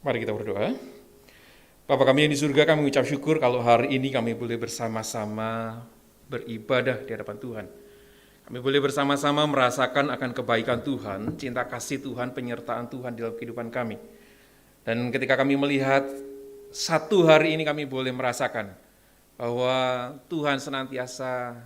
Mari kita berdoa. Bapa kami yang di surga, kami mengucap syukur kalau hari ini kami boleh bersama-sama beribadah di hadapan Tuhan. Kami boleh bersama-sama merasakan akan kebaikan Tuhan, cinta kasih Tuhan, penyertaan Tuhan dalam kehidupan kami. Dan ketika kami melihat satu hari ini kami boleh merasakan bahwa Tuhan senantiasa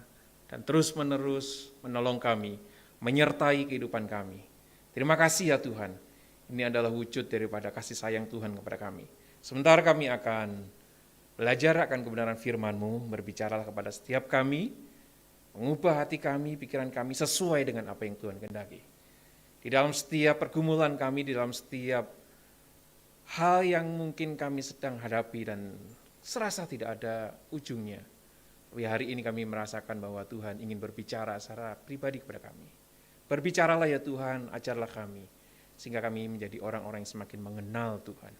dan terus-menerus menolong kami, menyertai kehidupan kami. Terima kasih ya Tuhan. Ini adalah wujud daripada kasih sayang Tuhan kepada kami. Sebentar kami akan belajar akan kebenaran firman-Mu, berbicaralah kepada setiap kami, mengubah hati kami, pikiran kami sesuai dengan apa yang Tuhan kehendaki. Di dalam setiap pergumulan kami, di dalam setiap hal yang mungkin kami sedang hadapi dan serasa tidak ada ujungnya. Tapi hari ini kami merasakan bahwa Tuhan ingin berbicara secara pribadi kepada kami. Berbicaralah ya Tuhan, ajarlah kami, sehingga kami menjadi orang-orang yang semakin mengenal Tuhan.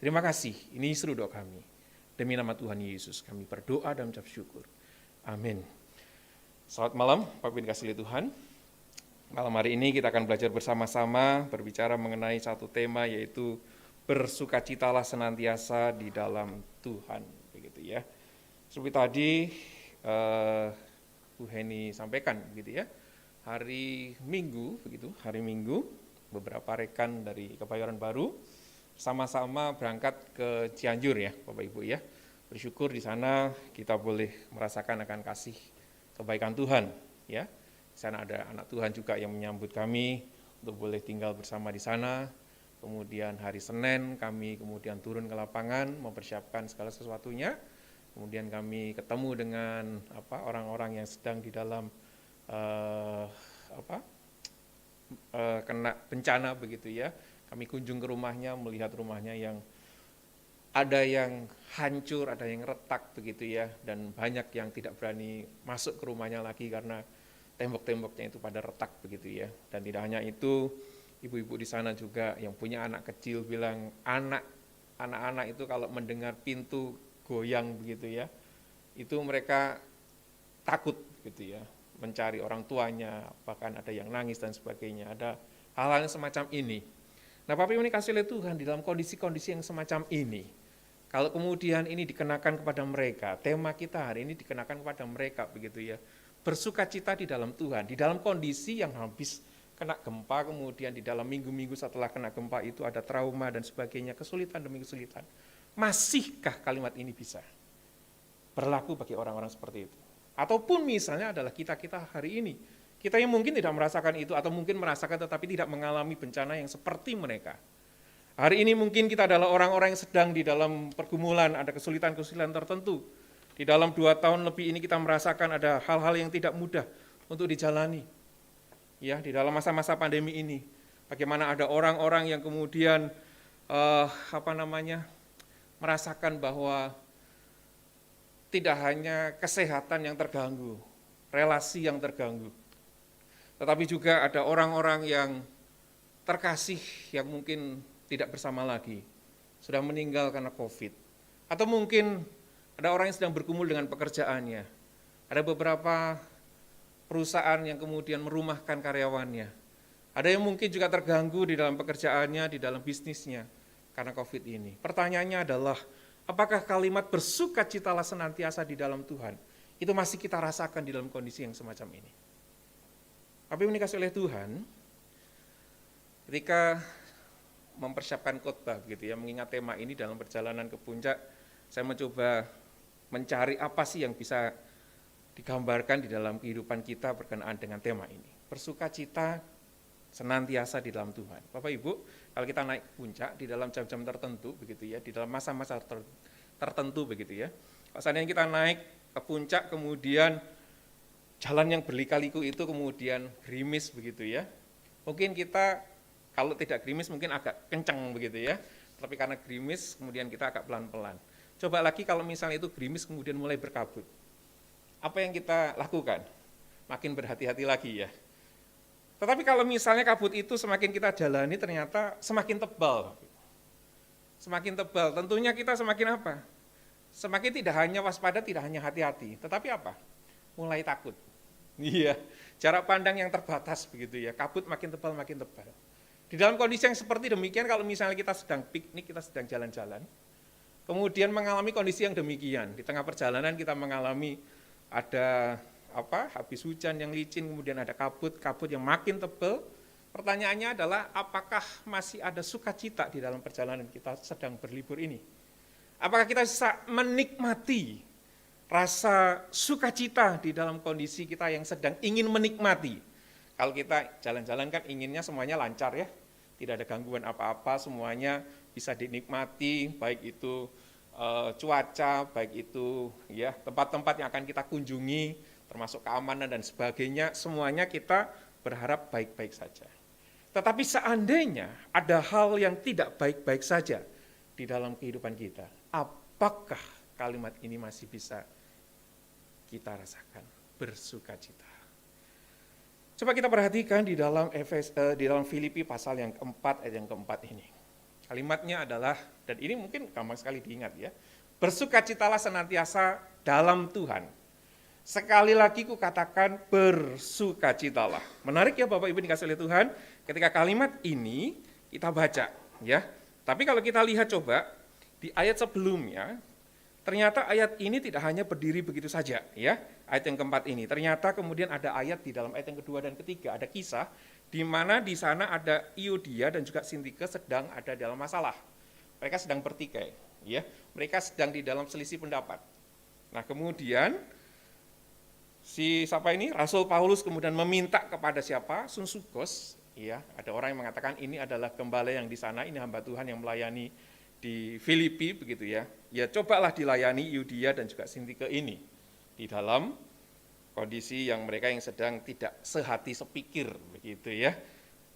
Terima kasih, ini seru doa kami. Demi nama Tuhan Yesus, kami berdoa dan mengucap syukur. Amin. Selamat malam, Bapak Ibu dikasihi Tuhan. Malam hari ini kita akan belajar bersama-sama berbicara mengenai satu tema, yaitu bersukacitalah senantiasa di dalam Tuhan. Begitu ya. Seperti tadi Bu Heni sampaikan, begitu ya. Hari Minggu, begitu, hari Minggu, beberapa rekan dari Kebayoran Baru sama-sama berangkat ke Cianjur ya, Bapak Ibu ya. Bersyukur di sana kita boleh merasakan akan kasih kebaikan Tuhan ya. Di sana ada anak Tuhan juga yang menyambut kami untuk boleh tinggal bersama di sana. Kemudian hari Senin kami kemudian turun ke lapangan mempersiapkan segala sesuatunya. Kemudian kami ketemu dengan orang-orang yang sedang di dalam kena bencana begitu ya. Kami kunjung ke rumahnya, melihat rumahnya yang ada yang hancur, ada yang retak begitu ya, dan banyak yang tidak berani masuk ke rumahnya lagi karena tembok-temboknya itu pada retak begitu ya. Dan tidak hanya itu, ibu-ibu di sana juga yang punya anak kecil bilang anak-anak itu kalau mendengar pintu goyang begitu ya, itu mereka takut gitu ya, mencari orang tuanya, bahkan ada yang nangis dan sebagainya. Ada hal-hal yang semacam ini. Nah, Bapak Ibu dikasihi oleh Tuhan, di dalam kondisi-kondisi yang semacam ini, kalau kemudian ini dikenakan kepada mereka, tema kita hari ini dikenakan kepada mereka begitu ya, bersukacita di dalam Tuhan, di dalam kondisi yang habis kena gempa, kemudian di dalam minggu-minggu setelah kena gempa itu ada trauma dan sebagainya, kesulitan demi kesulitan. Masihkah kalimat ini bisa berlaku bagi orang-orang seperti itu? Ataupun misalnya adalah kita-kita hari ini, kita yang mungkin tidak merasakan itu atau mungkin merasakan tetapi tidak mengalami bencana yang seperti mereka. Hari ini mungkin kita adalah orang-orang yang sedang di dalam pergumulan, ada kesulitan-kesulitan tertentu. Di dalam 2 tahun lebih ini kita merasakan ada hal-hal yang tidak mudah untuk dijalani. Ya, di dalam masa-masa pandemi ini, bagaimana ada orang-orang yang kemudian merasakan bahwa tidak hanya kesehatan yang terganggu, relasi yang terganggu, tetapi juga ada orang-orang yang terkasih yang mungkin tidak bersama lagi, sudah meninggal karena COVID. Atau mungkin ada orang yang sedang bergumul dengan pekerjaannya. Ada beberapa perusahaan yang kemudian merumahkan karyawannya. Ada yang mungkin juga terganggu di dalam pekerjaannya, di dalam bisnisnya karena COVID ini. Pertanyaannya adalah, apakah kalimat bersukacitalah senantiasa di dalam Tuhan itu masih kita rasakan di dalam kondisi yang semacam ini? Apa yang dikasih oleh Tuhan, ketika mempersiapkan khotbah begitu ya, mengingat tema ini dalam perjalanan ke puncak, saya mencoba mencari apa sih yang bisa digambarkan di dalam kehidupan kita berkenaan dengan tema ini. Bersukacita senantiasa di dalam Tuhan. Bapak Ibu, kalau kita naik puncak di dalam jam-jam tertentu begitu ya, di dalam masa-masa tertentu begitu ya. Kalau seandainya kita naik ke puncak kemudian jalan yang berliku-liku itu kemudian gerimis begitu ya. Mungkin kita kalau tidak gerimis mungkin agak kencang begitu ya. Tapi karena gerimis kemudian kita agak pelan-pelan. Coba lagi kalau misalnya itu gerimis kemudian mulai berkabut. Apa yang kita lakukan? Makin berhati-hati lagi ya. Tetapi kalau misalnya kabut itu semakin kita jalani ternyata semakin tebal. Semakin tebal, tentunya kita semakin apa? Semakin tidak hanya waspada, tidak hanya hati-hati. Tetapi apa? Mulai takut. Iya, jarak pandang yang terbatas begitu ya, kabut makin tebal, makin tebal. Di dalam kondisi yang seperti demikian, kalau misalnya kita sedang piknik, kita sedang jalan-jalan, kemudian mengalami kondisi yang demikian, di tengah perjalanan kita mengalami ada habis hujan yang licin, kemudian ada kabut yang makin tebal. Pertanyaannya adalah, apakah masih ada sukacita di dalam perjalanan kita sedang berlibur ini? Apakah kita bisa menikmati rasa sukacita di dalam kondisi kita yang sedang ingin menikmati? Kalau kita jalan-jalan kan inginnya semuanya lancar ya, tidak ada gangguan apa-apa, semuanya bisa dinikmati, baik itu cuaca, baik itu ya tempat-tempat yang akan kita kunjungi, termasuk keamanan dan sebagainya, semuanya kita berharap baik-baik saja. Tetapi seandainya ada hal yang tidak baik-baik saja di dalam kehidupan kita, apakah kalimat ini masih bisa kita rasakan? Bersukacita. Coba kita perhatikan di dalam Filipi pasal yang keempat, ayat yang keempat ini. Kalimatnya adalah, dan ini mungkin gampang sekali diingat ya, bersukacitalah senantiasa dalam Tuhan. Sekali lagi kukatakan bersukacitalah. Menarik ya Bapak Ibu dikasih oleh Tuhan, ketika kalimat ini kita baca ya. Tapi kalau kita lihat coba di ayat sebelumnya, ternyata ayat ini tidak hanya berdiri begitu saja ya. Ayat yang keempat ini, ternyata kemudian ada ayat di dalam ayat yang kedua dan ketiga, ada kisah di mana di sana ada Euodia dan juga Sintike sedang ada dalam masalah. Mereka sedang bertikai ya. Mereka sedang di dalam selisih pendapat. Nah, kemudian Rasul Paulus kemudian meminta kepada siapa? Sunsukhos, ya, ada orang yang mengatakan ini adalah gembala yang di sana, ini hamba Tuhan yang melayani di Filipi begitu ya. Ya cobalah dilayani Euodia dan juga Sintike ini di dalam kondisi yang mereka yang sedang tidak sehati sepikir begitu ya.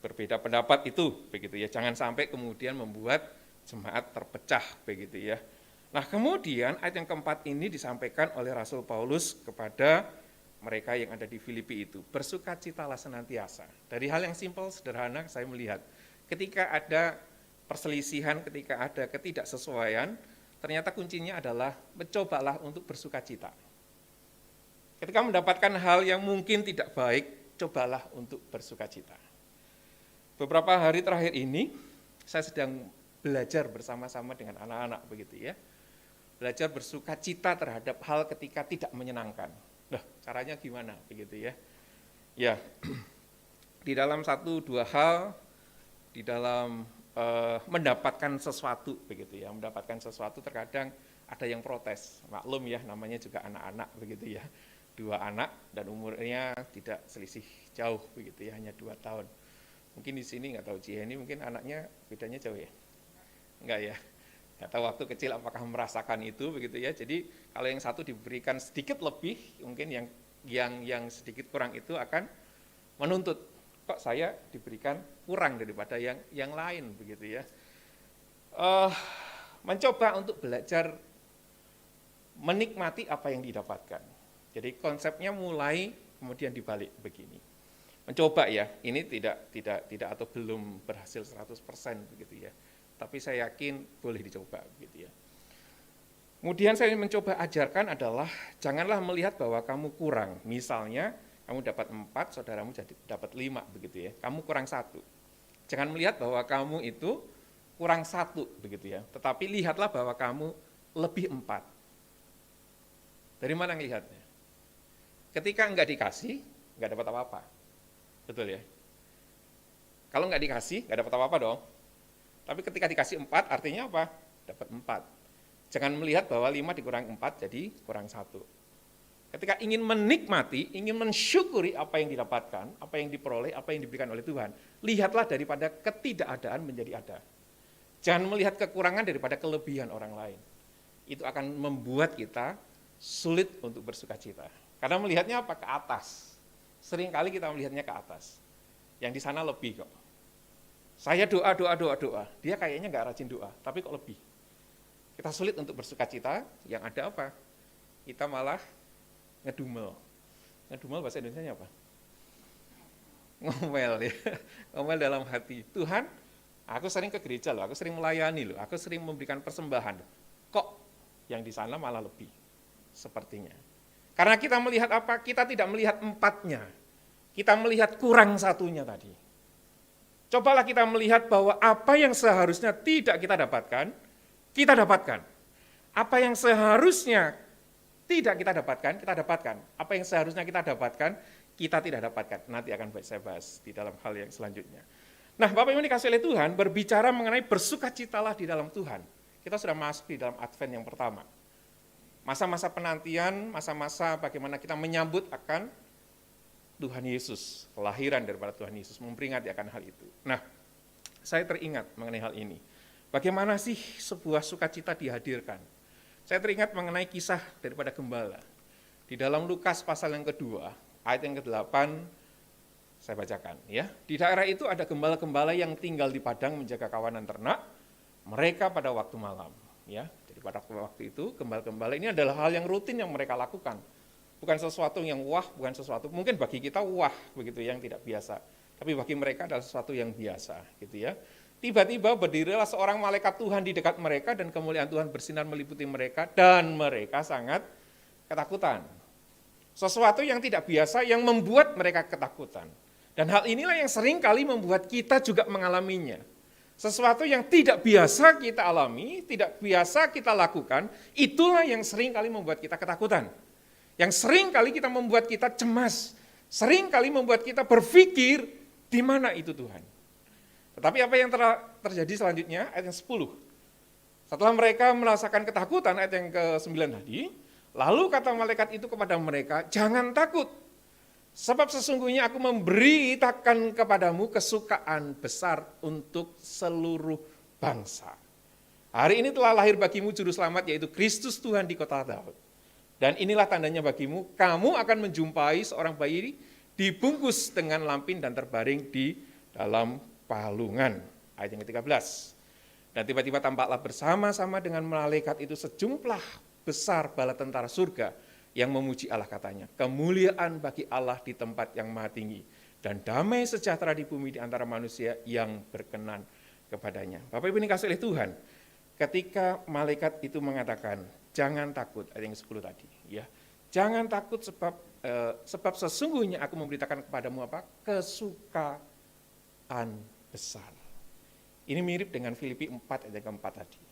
Berbeda pendapat itu begitu ya. Jangan sampai kemudian membuat jemaat terpecah begitu ya. Nah, kemudian ayat yang keempat ini disampaikan oleh Rasul Paulus kepada mereka yang ada di Filipi itu, bersukacitalah senantiasa. Dari hal yang simpel, sederhana, saya melihat ketika ada perselisihan, ketika ada ketidaksesuaian, ternyata kuncinya adalah mencobalah untuk bersukacita. Ketika mendapatkan hal yang mungkin tidak baik, cobalah untuk bersukacita. Beberapa hari terakhir ini, saya sedang belajar bersama-sama dengan anak-anak begitu ya. Belajar bersukacita terhadap hal ketika tidak menyenangkan. Nah, caranya gimana begitu ya? Ya, di dalam 1-2 hal, di dalam mendapatkan sesuatu begitu ya, mendapatkan sesuatu terkadang ada yang protes. Maklum ya, namanya juga anak-anak begitu ya. 2 anak dan umurnya tidak selisih jauh begitu ya, hanya 2 tahun. Mungkin di sini nggak tahu Ciheni, mungkin anaknya bedanya jauh ya? Enggak ya? Nggak tahu waktu kecil apakah merasakan itu begitu ya. Jadi kalau yang satu diberikan sedikit lebih, mungkin yang sedikit kurang itu akan menuntut, kok saya diberikan kurang daripada yang lain begitu ya. Mencoba untuk belajar menikmati apa yang didapatkan. Jadi konsepnya mulai kemudian dibalik begini. Mencoba ya, ini tidak atau belum berhasil 100% begitu ya. Tapi saya yakin boleh dicoba begitu ya. Kemudian saya mencoba ajarkan adalah janganlah melihat bahwa kamu kurang. Misalnya kamu dapat 4, saudaramu jadi dapat 5 begitu ya. Kamu kurang 1. Jangan melihat bahwa kamu itu kurang 1 begitu ya. Tetapi lihatlah bahwa kamu lebih 4. Dari mana ngelihatnya? Ketika enggak dikasih, enggak dapat apa-apa. Betul ya? Kalau enggak dikasih, enggak dapat apa-apa dong. Tapi ketika dikasih 4, artinya apa? Dapat 4. Jangan melihat bahwa 5 dikurang 4, jadi kurang 1. Ketika ingin menikmati, ingin mensyukuri apa yang didapatkan, apa yang diperoleh, apa yang diberikan oleh Tuhan, lihatlah daripada ketidakadaan menjadi ada. Jangan melihat kekurangan daripada kelebihan orang lain. Itu akan membuat kita sulit untuk bersukacita. Karena melihatnya apa? Ke atas. Seringkali kita melihatnya ke atas. Yang di sana lebih kok. Saya doa. Dia kayaknya nggak rajin doa, tapi kok lebih. Kita sulit untuk bersukacita, yang ada apa? Kita malah ngedumel. Ngedumel bahasa Indonesianya apa? Ngomel ya. Ngomel dalam hati. Tuhan, aku sering ke gereja loh, aku sering melayani loh, aku sering memberikan persembahan. Kok yang di sana malah lebih? Sepertinya. Karena kita melihat apa? Kita tidak melihat 4-nya. Kita melihat kurang 1-nya tadi. Cobalah kita melihat bahwa apa yang seharusnya tidak kita dapatkan, kita dapatkan. Apa yang seharusnya tidak kita dapatkan, kita dapatkan. Apa yang seharusnya kita dapatkan, kita tidak dapatkan. Nanti akan saya bahas di dalam hal yang selanjutnya. Nah, Bapak Ibu dikasih oleh Tuhan, berbicara mengenai bersukacitalah di dalam Tuhan. Kita sudah masuk di dalam Advent yang pertama. Masa-masa penantian, masa-masa bagaimana kita menyambut akan Tuhan Yesus, kelahiran daripada Tuhan Yesus, memperingati akan hal itu. Nah, saya teringat mengenai hal ini. Bagaimana sih sebuah sukacita dihadirkan? Saya teringat mengenai kisah daripada gembala. Di dalam Lukas pasal yang kedua, ayat yang ke-8, saya bacakan. Ya, di daerah itu ada gembala-gembala yang tinggal di padang menjaga kawanan ternak, mereka pada waktu malam. Ya, jadi pada waktu itu, gembala-gembala ini adalah hal yang rutin yang mereka lakukan. Bukan sesuatu yang wah, bukan sesuatu, mungkin bagi kita wah, begitu yang tidak biasa. Tapi bagi mereka adalah sesuatu yang biasa, gitu ya. Tiba-tiba berdirilah seorang malaikat Tuhan di dekat mereka dan kemuliaan Tuhan bersinar meliputi mereka dan mereka sangat ketakutan. Sesuatu yang tidak biasa yang membuat mereka ketakutan. Dan hal inilah yang sering kali membuat kita juga mengalaminya. Sesuatu yang tidak biasa kita alami, tidak biasa kita lakukan, itulah yang sering kali membuat kita ketakutan. Yang sering kali kita membuat kita cemas, sering kali membuat kita berpikir, di mana itu Tuhan? Tetapi apa yang terjadi selanjutnya, ayat yang 10. Setelah mereka merasakan ketakutan, ayat yang ke-9 tadi, lalu kata malaikat itu kepada mereka, jangan takut, sebab sesungguhnya aku memberitakan kepadamu kesukaan besar untuk seluruh bangsa. Hari ini telah lahir bagimu juru selamat, yaitu Kristus Tuhan di kota Daud. Dan inilah tandanya bagimu, kamu akan menjumpai seorang bayi dibungkus dengan lampin dan terbaring di dalam palungan. Ayat yang ke-13. Dan tiba-tiba tampaklah bersama-sama dengan malaikat itu sejumlah besar bala tentara surga yang memuji Allah, katanya, kemuliaan bagi Allah di tempat yang maha tinggi dan damai sejahtera di bumi di antara manusia yang berkenan kepadanya. Bapak Ibu dikasihi oleh Tuhan, ketika malaikat itu mengatakan, jangan takut, ayat yang 10 tadi, ya. Jangan takut sebab sesungguhnya aku memberitakan kepadamu apa? Kesukaan besar. Ini mirip dengan Filipi 4 ayat yang keempat tadi.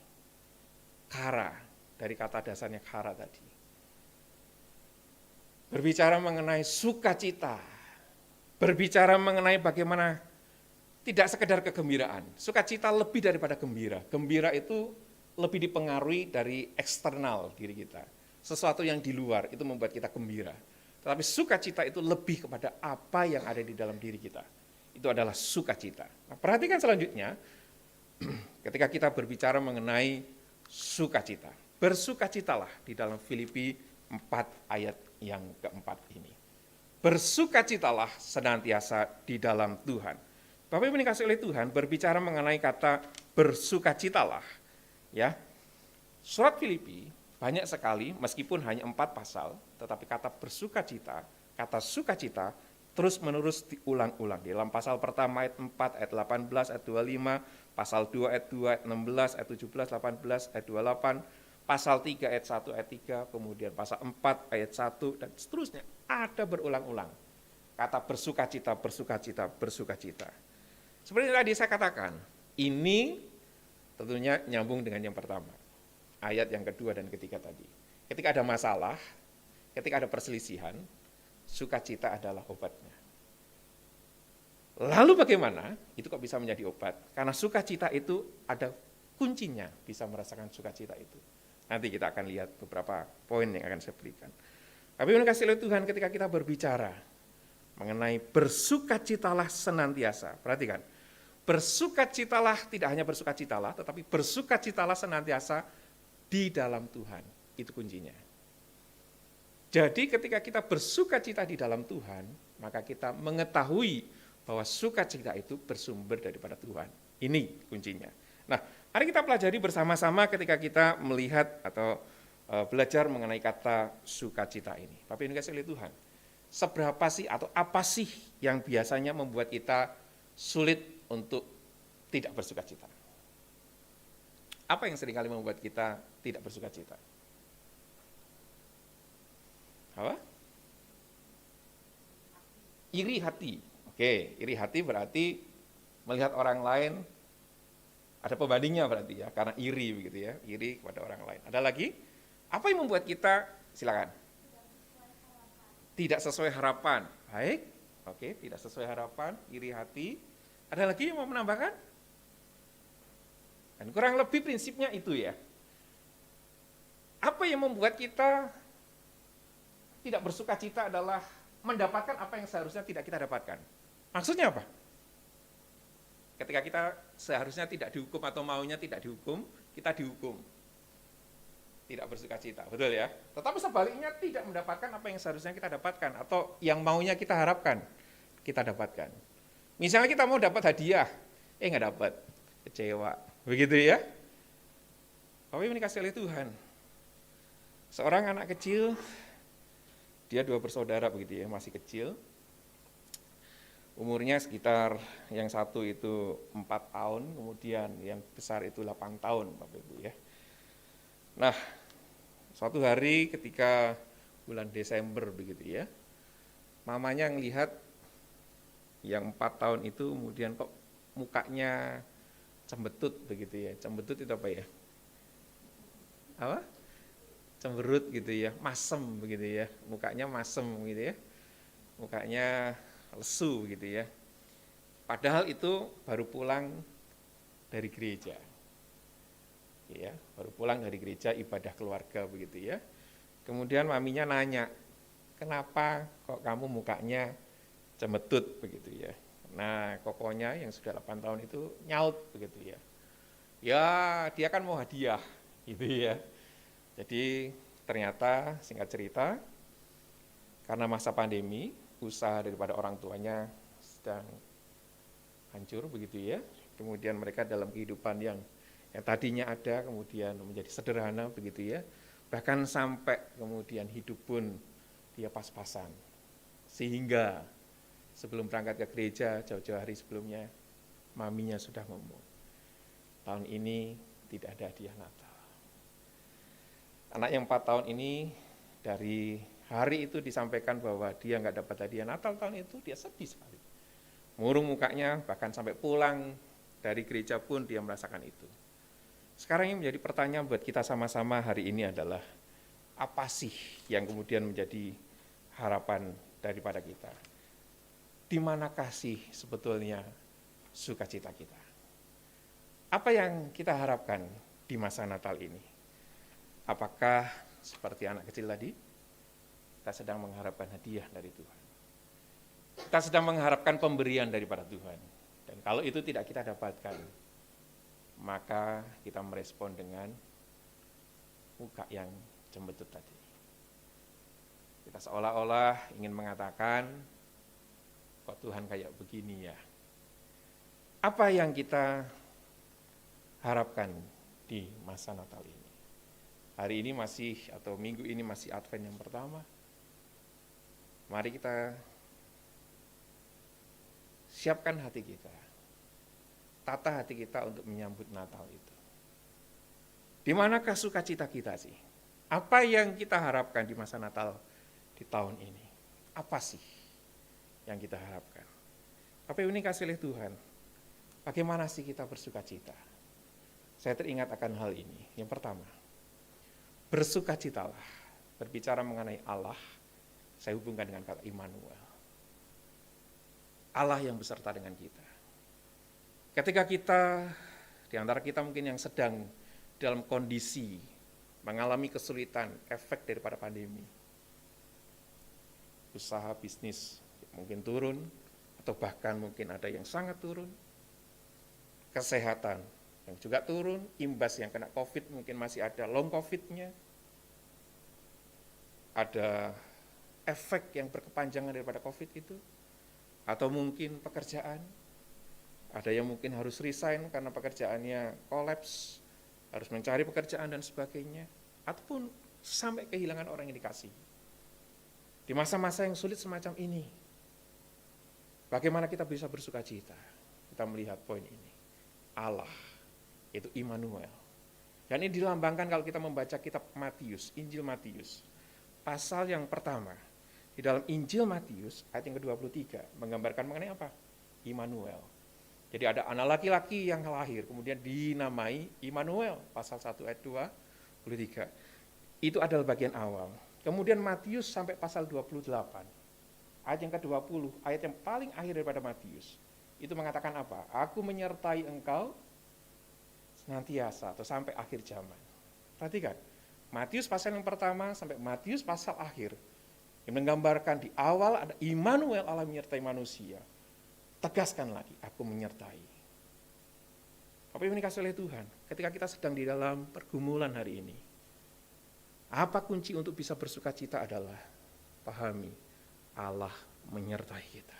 Kara, dari kata dasarnya kara tadi. Berbicara mengenai sukacita, berbicara mengenai bagaimana tidak sekedar kegembiraan. Sukacita lebih daripada gembira. Gembira itu lebih dipengaruhi dari eksternal diri kita. Sesuatu yang di luar itu membuat kita gembira. Tetapi sukacita itu lebih kepada apa yang ada di dalam diri kita. Itu adalah sukacita. Nah, perhatikan selanjutnya, ketika kita berbicara mengenai sukacita. Bersukacitalah di dalam Filipi 4 ayat yang keempat ini. Bersukacitalah senantiasa di dalam Tuhan. Bapak Ibu dikasihi oleh Tuhan, berbicara mengenai kata bersukacitalah. Ya, surat Filipi banyak sekali, meskipun hanya 4 pasal, tetapi kata bersukacita, kata sukacita terus-menerus diulang-ulang. Di dalam pasal pertama ayat 4, ayat 18, ayat 25, pasal 2 ayat 2, ayat 16, ayat 17, 18, ayat 28, pasal 3 ayat 1, ayat 3, kemudian pasal 4 ayat 1, dan seterusnya. Ada berulang-ulang. Kata bersukacita, bersukacita, bersukacita. Seperti tadi saya katakan, ini tentunya nyambung dengan yang pertama. Ayat yang kedua dan ketiga tadi. Ketika ada masalah, ketika ada perselisihan, sukacita adalah obatnya. Lalu bagaimana? Itu kok bisa menjadi obat? Karena sukacita itu ada kuncinya, bisa merasakan sukacita itu. Nanti kita akan lihat beberapa poin yang akan saya berikan. Tapi kasih oleh Tuhan ketika kita berbicara mengenai bersukacitalah senantiasa. Perhatikan, bersukacitalah tidak hanya bersukacitalah, tetapi bersukacitalah senantiasa di dalam Tuhan. Itu kuncinya. Jadi ketika kita bersukacita di dalam Tuhan, maka kita mengetahui bahwa sukacita itu bersumber daripada Tuhan. Ini kuncinya. Nah, mari kita pelajari bersama-sama ketika kita melihat atau belajar mengenai kata sukacita ini. Bapak Ibu dikasihi oleh Tuhan, seberapa sih atau apa sih yang biasanya membuat kita sulit untuk tidak bersukacita? Apa yang seringkali membuat kita tidak bersukacita? Apa? Iri hati. Oke, iri hati berarti Melihat orang lain, ada pembandingnya berarti ya, karena iri begitu ya, iri kepada orang lain. Ada lagi? Apa yang membuat kita, silakan, tidak sesuai harapan? Baik, oke, tidak sesuai harapan, iri hati. Ada lagi yang mau menambahkan? Dan kurang lebih prinsipnya itu ya. Apa yang membuat kita tidak bersuka cita adalah mendapatkan apa yang seharusnya tidak kita dapatkan. Maksudnya apa? Ketika kita seharusnya tidak dihukum atau maunya tidak dihukum, kita dihukum. Tidak bersuka cita, betul ya? Tetapi sebaliknya tidak mendapatkan apa yang seharusnya kita dapatkan atau yang maunya kita harapkan, kita dapatkan. Misalnya kita mau dapat hadiah, nggak dapat, kecewa. Begitu ya? Bapak Ibu dikasih oleh Tuhan. Seorang anak kecil, dia 2 bersaudara begitu ya, masih kecil. Umurnya sekitar yang satu itu 4 tahun, kemudian yang besar itu 8 tahun, Bapak Ibu ya. Nah, suatu hari ketika bulan Desember begitu ya, mamanya ngelihat yang 4 tahun itu kemudian kok mukanya cembetut begitu ya. Cembetut itu apa ya? Apa? Cemberut gitu ya, masem begitu ya, mukanya masem gitu ya, mukanya lesu gitu ya. Padahal itu baru pulang dari gereja, ya, baru pulang dari gereja ibadah keluarga begitu ya. Kemudian maminya nanya, kenapa kok kamu mukanya cembetut begitu ya. Nah, kokonya yang sudah 8 tahun itu nyaut begitu ya. Ya, dia kan mau hadiah gitu ya. Jadi ternyata singkat cerita, karena masa pandemi, usaha daripada orang tuanya sedang hancur begitu ya. Kemudian mereka dalam kehidupan yang tadinya ada kemudian menjadi sederhana begitu ya. Bahkan sampai kemudian hidup pun dia pas-pasan. Sehingga sebelum berangkat ke gereja jauh-jauh hari sebelumnya, maminya sudah ngomong, tahun ini tidak ada hadiah Natal. Anak yang 4 tahun ini dari hari itu disampaikan bahwa dia nggak dapat hadiah Natal tahun itu, dia sedih sekali. Murung mukanya, bahkan sampai pulang dari gereja pun dia merasakan itu. Sekarang yang menjadi pertanyaan buat kita sama-sama hari ini adalah, apa sih yang kemudian menjadi harapan daripada kita? Di manakah sih sebetulnya sukacita kita? Apa yang kita harapkan di masa Natal ini? Apakah seperti anak kecil tadi, kita sedang mengharapkan hadiah dari Tuhan? Kita sedang mengharapkan pemberian daripada Tuhan. Dan kalau itu tidak kita dapatkan, maka kita merespon dengan muka yang cembetut tadi. Kita seolah-olah ingin mengatakan, kok Tuhan kayak begini ya? Apa yang kita harapkan di masa Natal ini? Hari ini masih, atau minggu ini masih Advent yang pertama. Mari kita siapkan hati kita, tata hati kita untuk menyambut Natal itu. Di manakah sukacita kita sih? Apa yang kita harapkan di masa Natal di tahun ini? Apa sih yang kita harapkan? Apa ini kasih oleh Tuhan? Bagaimana sih kita bersukacita? Saya teringat akan hal ini. Yang pertama, bersukacitalah. Berbicara mengenai Allah, saya hubungkan dengan kata Immanuel. Allah yang beserta dengan kita. Ketika kita, di antara kita mungkin yang sedang dalam kondisi mengalami kesulitan, efek daripada pandemi, usaha bisnis mungkin turun, atau bahkan mungkin ada yang sangat turun, kesehatan yang juga turun, imbas yang kena COVID mungkin masih ada long COVID-nya, ada efek yang berkepanjangan daripada COVID itu, atau mungkin pekerjaan, ada yang mungkin harus resign karena pekerjaannya kolaps, harus mencari pekerjaan dan sebagainya, ataupun sampai kehilangan orang yang dikasih. Di masa-masa yang sulit semacam ini, bagaimana kita bisa bersuka cita? Kita melihat poin ini. Allah, itu Immanuel. Dan ini dilambangkan kalau kita membaca kitab Matius, Injil Matius. Pasal yang pertama, di dalam Injil Matius, ayat yang ke-23, menggambarkan mengenai apa? Immanuel. Jadi ada anak laki-laki yang lahir, kemudian dinamai Immanuel, pasal 1 ayat 23. Itu adalah bagian awal. Kemudian Matius sampai pasal 28, ayat yang ke-20, ayat yang paling akhir daripada Matius. Itu mengatakan apa? Aku menyertai engkau senantiasa atau sampai akhir zaman. Perhatikan, Matius pasal yang pertama sampai Matius pasal akhir, yang menggambarkan di awal ada Immanuel, Allah menyertai manusia. Tegaskan lagi, aku menyertai. Apa yang dikasih oleh Tuhan? Ketika kita sedang di dalam pergumulan hari ini, apa kunci untuk bisa bersuka cita adalah pahami Allah menyertai kita.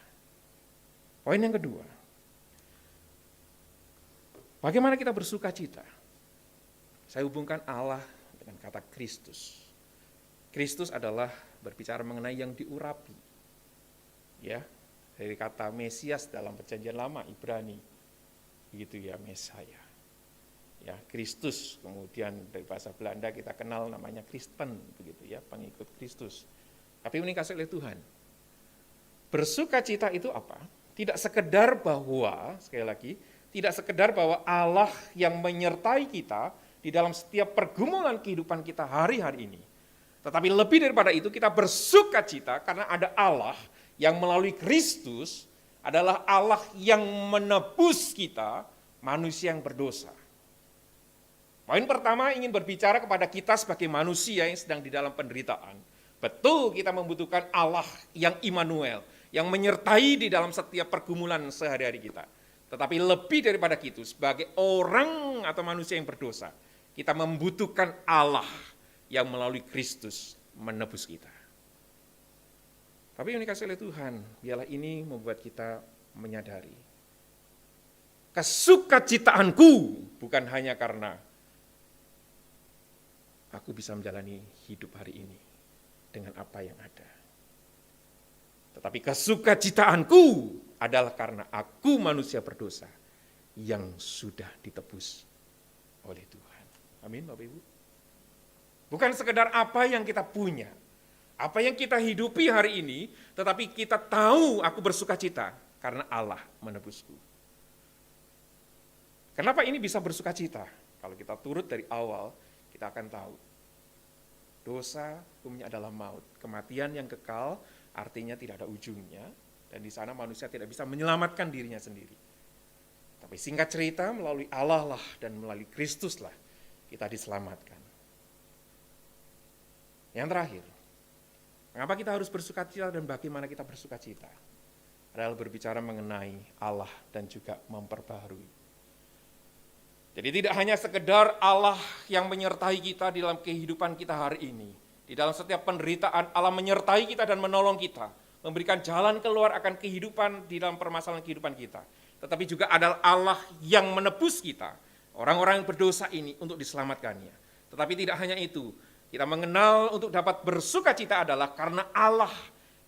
Poin yang kedua, bagaimana kita bersuka cita? Saya hubungkan Allah dengan kata Kristus. Kristus adalah berbicara mengenai yang diurapi. Ya, dari kata Mesias dalam Perjanjian Lama Ibrani, begitu ya, Mesaya. Ya, Kristus, kemudian dari bahasa Belanda kita kenal namanya Kristen, begitu ya, pengikut Kristus. Tapi ini kasih oleh Tuhan. Bersukacita itu apa? Tidak sekedar bahwa, sekali lagi, tidak sekedar bahwa Allah yang menyertai kita di dalam setiap pergumulan kehidupan kita hari-hari ini. Tetapi lebih daripada itu, kita bersukacita karena ada Allah yang melalui Kristus adalah Allah yang menebus kita, manusia yang berdosa. Poin pertama ingin berbicara kepada kita sebagai manusia yang sedang di dalam penderitaan. Betul kita membutuhkan Allah yang Immanuel, yang menyertai di dalam setiap pergumulan sehari-hari kita. Tetapi lebih daripada itu, sebagai orang atau manusia yang berdosa, kita membutuhkan Allah yang melalui Kristus menebus kita. Tapi yang dikasih oleh Tuhan, biarlah ini membuat kita menyadari. Kesukacitaanku bukan hanya karena aku bisa menjalani hidup hari ini dengan apa yang ada. Tetapi kesukacitaanku adalah karena aku manusia berdosa yang sudah ditebus oleh Tuhan. Amin, Bapak Ibu. Bukan sekedar apa yang kita punya, apa yang kita hidupi hari ini, tetapi kita tahu aku bersukacita karena Allah menebusku. Kenapa ini bisa bersukacita? Kalau kita turut dari awal, kita akan tahu. Dosa hukumnya adalah maut. Kematian yang kekal artinya tidak ada ujungnya. Dan di sana manusia tidak bisa menyelamatkan dirinya sendiri. Tapi singkat cerita, melalui Allah lah dan melalui Kristus lah kita diselamatkan. Yang terakhir, mengapa kita harus bersukacita dan bagaimana kita bersukacita? Adalah berbicara mengenai Allah dan juga memperbaharui. Jadi tidak hanya sekedar Allah yang menyertai kita di dalam kehidupan kita hari ini. Di dalam setiap penderitaan Allah menyertai kita dan menolong kita. Memberikan jalan keluar akan kehidupan di dalam permasalahan kehidupan kita. Tetapi juga adalah Allah yang menebus kita. Orang-orang yang berdosa ini untuk diselamatkannya. Tetapi tidak hanya itu. Kita mengenal untuk dapat bersukacita adalah karena Allah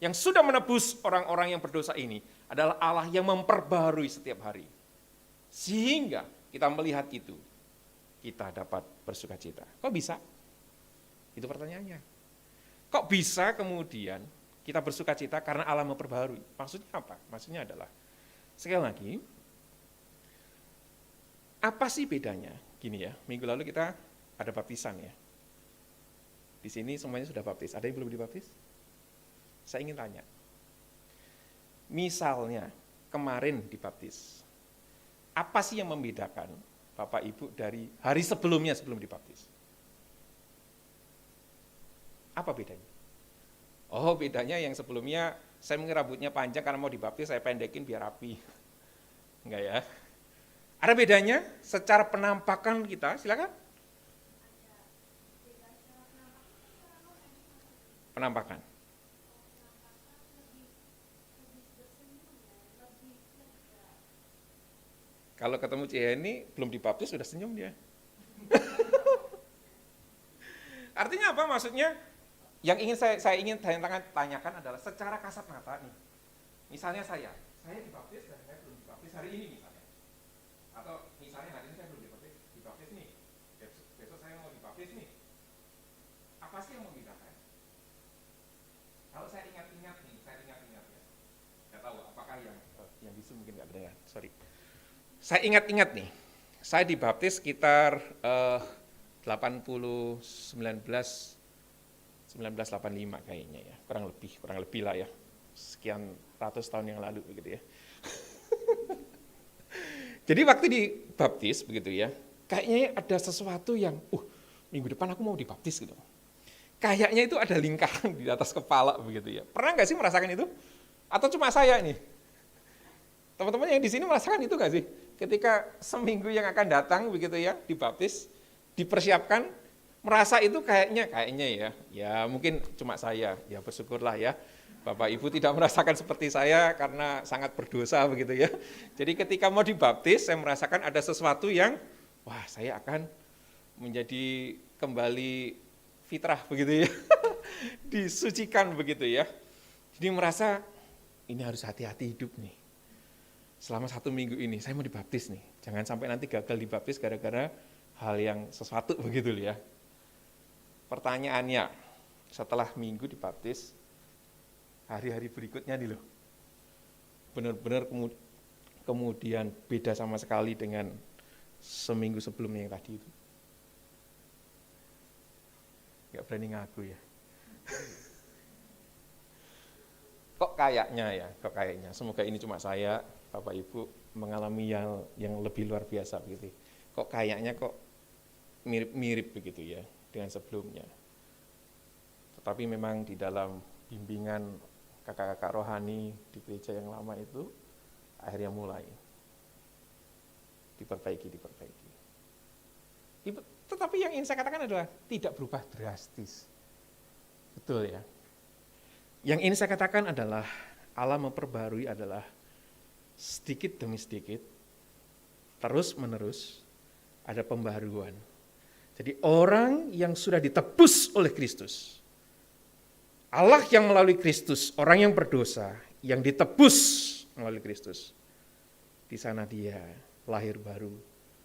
yang sudah menebus orang-orang yang berdosa ini. Adalah Allah yang memperbarui setiap hari. Sehingga kita melihat itu, kita dapat bersukacita. Kok bisa? Itu pertanyaannya. Kok bisa kemudian kita bersukacita karena Allah memperbaharui? Maksudnya apa? Maksudnya adalah, sekali lagi, apa sih bedanya? Gini ya, minggu lalu kita ada baptisan ya. Di sini semuanya sudah baptis. Ada yang belum dibaptis? Saya ingin tanya. Misalnya, kemarin dibaptis. Apa sih yang membedakan Bapak Ibu dari hari sebelumnya sebelum dibaptis? Apa bedanya? Oh, bedanya yang sebelumnya saya mungkin rambutnya panjang karena mau dibaptis, saya pendekin biar rapi. Enggak ya? Ada bedanya secara penampakan kita, silakan. Penampakan. Kalau ketemu Ciheni belum dibaptis sudah senyum dia. Artinya apa? Maksudnya yang ingin saya ingin tanyakan adalah secara kasat mata nih. Misalnya saya dibaptis dan saya belum dibaptis hari ini misalnya. Atau misalnya hari ini saya belum dibaptis nih. Besok saya mau dibaptis nih. Apa sih yang membedakan? Kalau saya ingat-ingat ya. Nggak tahu apakah yang bisu mungkin nggak benar. Sorry. Saya ingat-ingat nih, saya dibaptis sekitar 1985 kayaknya ya, kurang lebih lah ya, sekian ratus tahun yang lalu begitu ya. Jadi waktu dibaptis begitu ya, kayaknya ada sesuatu yang, minggu depan aku mau dibaptis gitu. Kayaknya itu ada lingkaran di atas kepala begitu ya. Pernah nggak sih merasakan itu? Atau cuma saya nih? Teman-teman yang di sini merasakan itu nggak sih? Ketika seminggu yang akan datang begitu ya, dibaptis, dipersiapkan, merasa itu kayaknya ya mungkin cuma saya, ya bersyukurlah ya. Bapak Ibu tidak merasakan seperti saya karena sangat berdosa begitu ya. Jadi ketika mau dibaptis, saya merasakan ada sesuatu yang, wah saya akan menjadi kembali fitrah begitu ya. Disucikan begitu ya. Jadi merasa ini harus hati-hati hidup nih. Selama 1 minggu ini saya mau dibaptis nih. Jangan sampai nanti gagal dibaptis gara-gara hal yang sesuatu begitu ya. Pertanyaannya, setelah minggu dibaptis, hari-hari berikutnya nih loh, benar-benar kemudian beda sama sekali dengan seminggu sebelumnya yang tadi itu. Gak berani ngaku ya. Kok kayaknya, semoga ini cuma saya, Bapak Ibu mengalami yang lebih luar biasa begitu. Kok kayaknya mirip-mirip begitu ya dengan sebelumnya. Tetapi memang di dalam bimbingan kakak-kakak rohani di gereja yang lama itu akhirnya mulai diperbaiki. Tetapi yang ingin saya katakan adalah tidak berubah drastis. Betul ya. Yang ingin saya katakan adalah Allah memperbarui adalah sedikit demi sedikit, terus menerus ada pembaharuan. Jadi orang yang sudah ditebus oleh Kristus, Allah yang melalui Kristus, orang yang berdosa, yang ditebus melalui Kristus, di sana dia lahir baru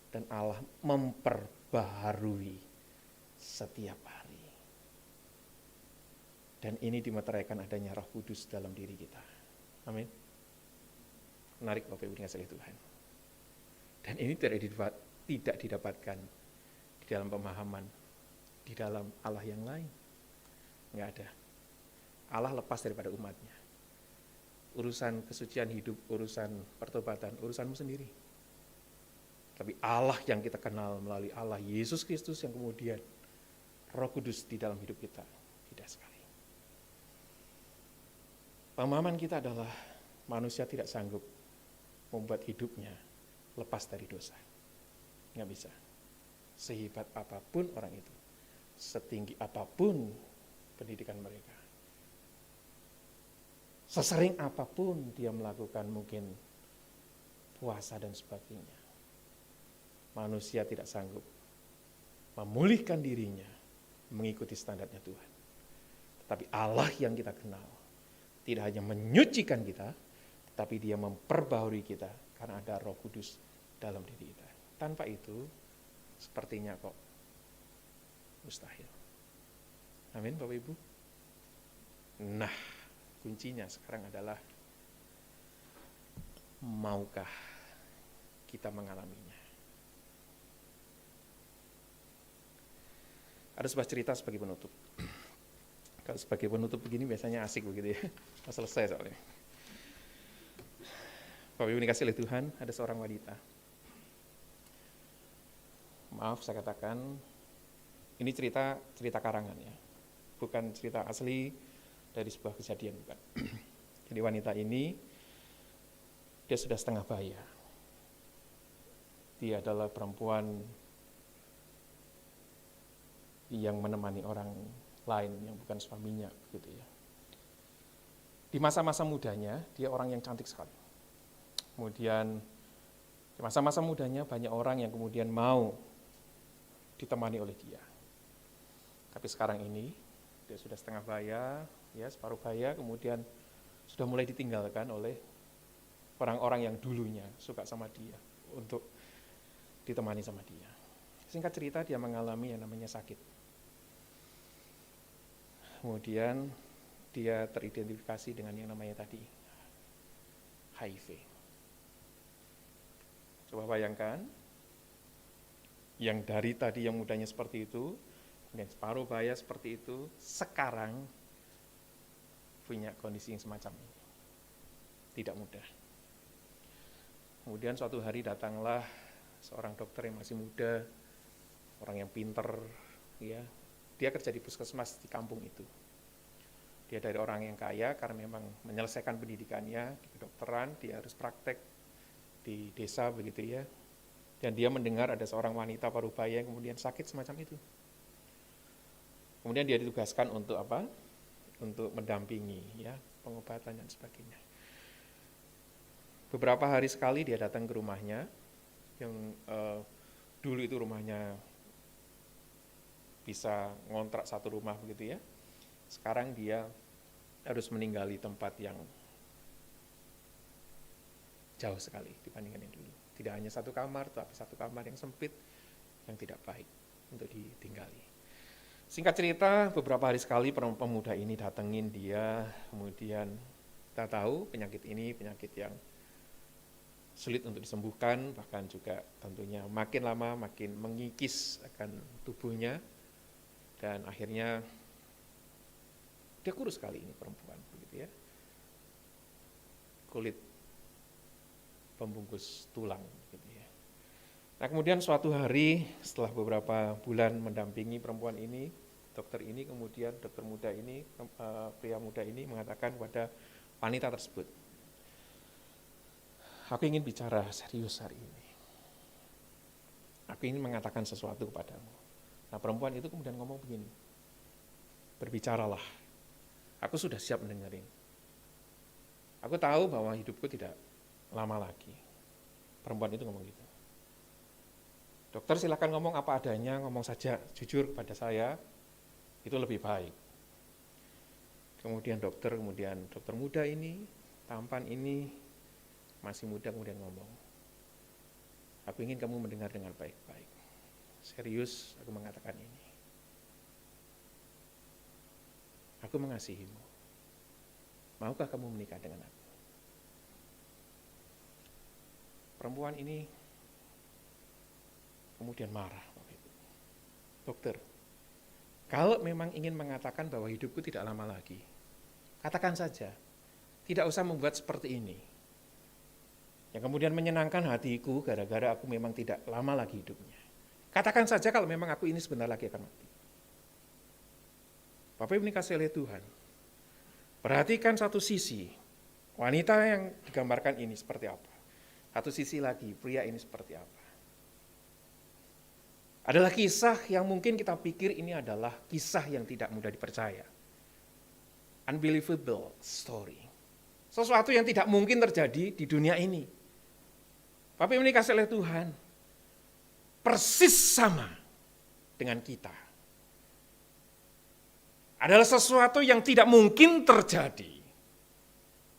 dan Allah memperbaharui setiap hari. Dan ini dimeteraikan adanya Roh Kudus dalam diri kita. Amin. Menarik Bapak Ibu dikasihi Tuhan. Dan ini tidak didapatkan di dalam pemahaman, di dalam Allah yang lain. Enggak ada. Allah lepas daripada umatnya. Urusan kesucian hidup, urusan pertobatan, urusanmu sendiri. Tapi Allah yang kita kenal melalui Allah Yesus Kristus yang kemudian Roh Kudus di dalam hidup kita. Tidak sekali. Pemahaman kita adalah manusia tidak sanggup membuat hidupnya lepas dari dosa. Nggak bisa. Sehebat apapun orang itu, setinggi apapun pendidikan mereka, sesering apapun dia melakukan mungkin puasa dan sebagainya, manusia tidak sanggup memulihkan dirinya mengikuti standarnya Tuhan. Tetapi Allah yang kita kenal tidak hanya menyucikan kita, tetapi dia memperbaharui kita karena ada Roh Kudus dalam diri kita. Tanpa itu sepertinya kok mustahil. Amin Bapak Ibu. Nah, kuncinya sekarang adalah maukah kita mengalaminya. Ada sebuah cerita sebagai penutup. Kalau sebagai penutup begini biasanya asik begitu ya. Selesai soalnya. Bapak Ibu dikasihi oleh Tuhan, ada seorang wanita. Maaf saya katakan, ini cerita karangan ya. Bukan cerita asli dari sebuah kejadian, bukan. Jadi wanita ini, dia sudah setengah baya. Dia adalah perempuan yang menemani orang lain yang bukan suaminya, begitu ya. Di masa-masa mudanya, dia orang yang cantik sekali. Kemudian, di masa-masa mudanya banyak orang yang kemudian mau ditemani oleh dia. Tapi sekarang ini, dia sudah setengah baya, ya separuh baya, kemudian sudah mulai ditinggalkan oleh orang-orang yang dulunya suka sama dia untuk ditemani sama dia. Singkat cerita, dia mengalami yang namanya sakit. Kemudian dia teridentifikasi dengan yang namanya tadi HIV. Coba bayangkan, yang dari tadi yang mudanya seperti itu, kemudian separuh baya seperti itu, sekarang punya kondisi yang semacam ini. Tidak mudah. Kemudian suatu hari datanglah seorang dokter yang masih muda, orang yang pinter, ya. Dia kerja di puskesmas di kampung itu. Dia dari orang yang kaya karena memang menyelesaikan pendidikannya di kedokteran, dia harus praktek di desa begitu ya. Dan dia mendengar ada seorang wanita parubaya yang kemudian sakit semacam itu. Kemudian dia ditugaskan untuk apa? Untuk mendampingi ya, pengobatan dan sebagainya. Beberapa hari sekali dia datang ke rumahnya, yang dulu itu rumahnya bisa ngontrak satu rumah begitu ya. Sekarang dia harus meninggali tempat yang jauh sekali dibandingkan yang dulu. Tidak hanya satu kamar, tapi satu kamar yang sempit, yang tidak baik untuk ditinggali. Singkat cerita, beberapa hari sekali pemuda ini datengin dia, kemudian kita tahu penyakit ini penyakit yang sulit untuk disembuhkan, bahkan juga tentunya makin lama makin mengikis akan tubuhnya, dan akhirnya dia kurus sekali ini perempuan, begitu ya, kulit pembungkus tulang, gitu ya. Nah kemudian suatu hari setelah beberapa bulan mendampingi perempuan ini, dokter ini kemudian dokter muda ini, pria muda ini mengatakan kepada wanita tersebut, aku ingin bicara serius hari ini. Aku ingin mengatakan sesuatu kepadamu. Nah perempuan itu kemudian ngomong begini, berbicaralah, aku sudah siap mendengarin. Aku tahu bahwa hidupku tidak lama lagi. Perempuan itu ngomong gitu. Dokter silakan ngomong apa adanya, ngomong saja jujur kepada saya, itu lebih baik. Kemudian dokter muda ini, tampan ini, masih muda kemudian ngomong, aku ingin kamu mendengar dengan baik-baik. Serius aku mengatakan ini. Aku mengasihimu. Maukah kamu menikah dengan aku? Perempuan ini kemudian marah. Dokter, kalau memang ingin mengatakan bahwa hidupku tidak lama lagi, katakan saja. Tidak usah membuat seperti ini. Yang kemudian menyenangkan hatiku gara-gara aku memang tidak lama lagi hidupnya. Katakan saja kalau memang aku ini sebentar lagi akan mati. Bapak Ibu dikasihi oleh Tuhan. Perhatikan satu sisi, wanita yang digambarkan ini seperti apa. Satu sisi lagi, pria ini seperti apa. Adalah kisah yang mungkin kita pikir ini adalah kisah yang tidak mudah dipercaya. Unbelievable story. Sesuatu yang tidak mungkin terjadi di dunia ini. Bapak Ibu dikasihi oleh Tuhan, persis sama dengan kita. Adalah sesuatu yang tidak mungkin terjadi.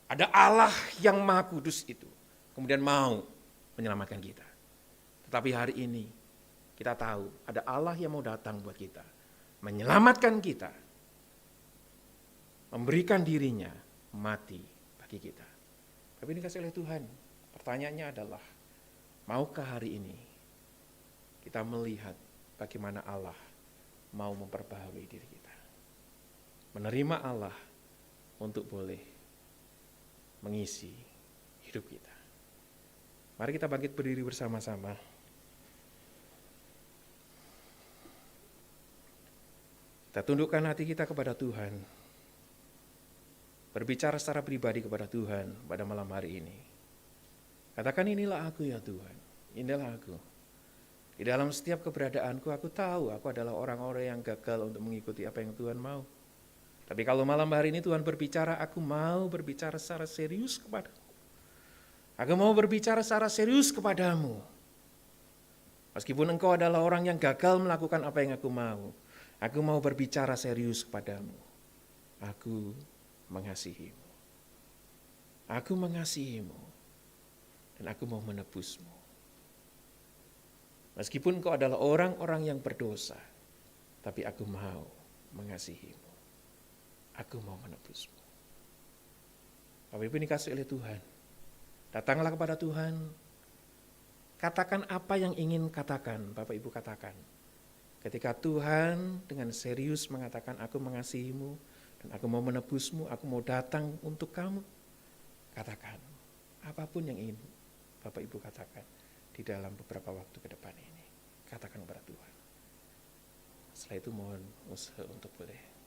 Ada Allah yang Maha Kudus itu, kemudian mau menyelamatkan kita. Tetapi hari ini kita tahu ada Allah yang mau datang buat kita, menyelamatkan kita, memberikan dirinya mati bagi kita. Tapi ini dikasihi oleh Tuhan, pertanyaannya adalah, maukah hari ini kita melihat bagaimana Allah mau memperbaharui diri kita? Menerima Allah untuk boleh mengisi hidup kita. Mari kita bangkit berdiri bersama-sama. Kita tundukkan hati kita kepada Tuhan. Berbicara secara pribadi kepada Tuhan pada malam hari ini. Katakan, inilah aku ya Tuhan, inilah aku. Di dalam setiap keberadaanku, aku tahu aku adalah orang-orang yang gagal untuk mengikuti apa yang Tuhan mau. Tapi kalau malam hari ini Tuhan berbicara, aku mau berbicara secara serius kepadamu. Aku mau berbicara secara serius kepadamu. Meskipun engkau adalah orang yang gagal melakukan apa yang aku mau berbicara serius kepadamu. Aku mengasihimu. Aku mengasihimu. Dan aku mau menebusmu. Meskipun engkau adalah orang-orang yang berdosa, tapi aku mau mengasihimu. Aku mau menebusmu. Bapak Ibu dikasihi oleh Tuhan. Datanglah kepada Tuhan. Katakan apa yang ingin katakan, Bapak Ibu katakan. Ketika Tuhan dengan serius mengatakan, aku mengasihimu, dan aku mau menebusmu, aku mau datang untuk kamu. Katakan, apapun yang ingin Bapak Ibu katakan di dalam beberapa waktu ke depan ini. Katakan kepada Tuhan. Setelah itu mohon usaha untuk boleh